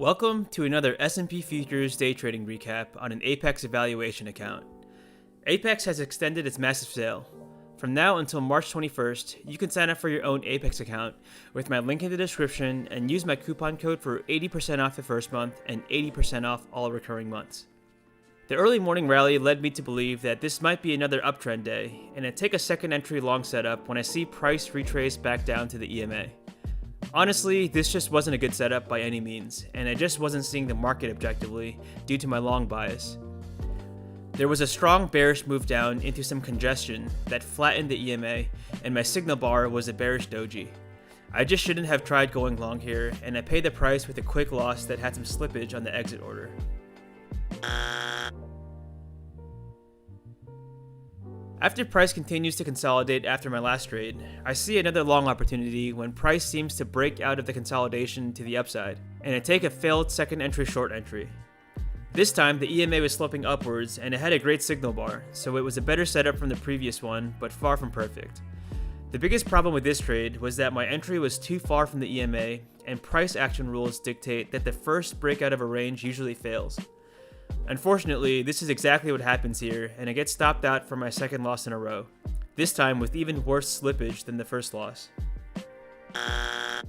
Welcome to another S&P Futures day trading recap on an Apex evaluation account. Apex has extended its massive sale. From now until March 21st, you can sign up for your own Apex account with my link in the description and use my coupon code for 80% off the first month and 80% off all recurring months. The early morning rally led me to believe that this might be another uptrend day, and I take a second entry long setup when I see price retrace back down to the EMA. Honestly, this just wasn't a good setup by any means, and I just wasn't seeing the market objectively due to my long bias. There was a strong bearish move down into some congestion that flattened the EMA, and my signal bar was a bearish doji. I just shouldn't have tried going long here, and I paid the price with a quick loss that had some slippage on the exit order. After price continues to consolidate after my last trade, I see another long opportunity when price seems to break out of the consolidation to the upside, and I take a failed second entry short entry. This time, the EMA was sloping upwards and it had a great signal bar, so it was a better setup from the previous one, but far from perfect. The biggest problem with this trade was that my entry was too far from the EMA, and price action rules dictate that the first breakout of a range usually fails. Unfortunately, this is exactly what happens here, and I get stopped out for my second loss in a row, this time with even worse slippage than the first loss. I'm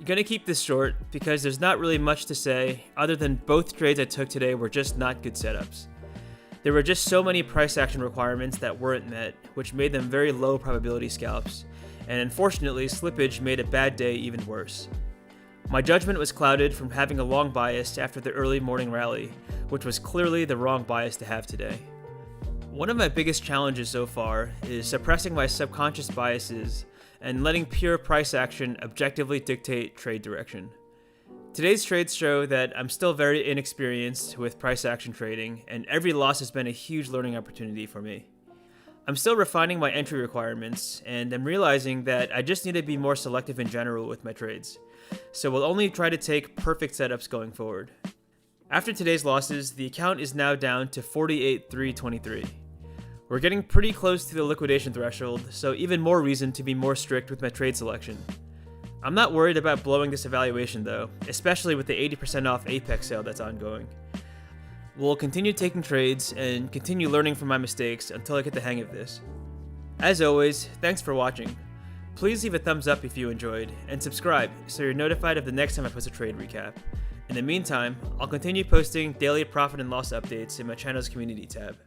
gonna keep this short because there's not really much to say other than both trades I took today were just not good setups. There were just so many price action requirements that weren't met, which made them very low probability scalps, and unfortunately slippage made a bad day even worse. My judgment was clouded from having a long bias after the early morning rally, which was clearly the wrong bias to have today. One of my biggest challenges so far is suppressing my subconscious biases and letting pure price action objectively dictate trade direction. Today's trades show that I'm still very inexperienced with price action trading, and every loss has been a huge learning opportunity for me. I'm still refining my entry requirements, and I'm realizing that I just need to be more selective in general with my trades, so we'll only try to take perfect setups going forward. After today's losses, the account is now down to 48,323. We're getting pretty close to the liquidation threshold, so even more reason to be more strict with my trade selection. I'm not worried about blowing this evaluation though, especially with the 80% off Apex sale that's ongoing. We'll continue taking trades and continue learning from my mistakes until I get the hang of this. As always, thanks for watching. Please leave a thumbs up if you enjoyed, and subscribe so you're notified of the next time I post a trade recap. In the meantime, I'll continue posting daily profit and loss updates in my channel's community tab.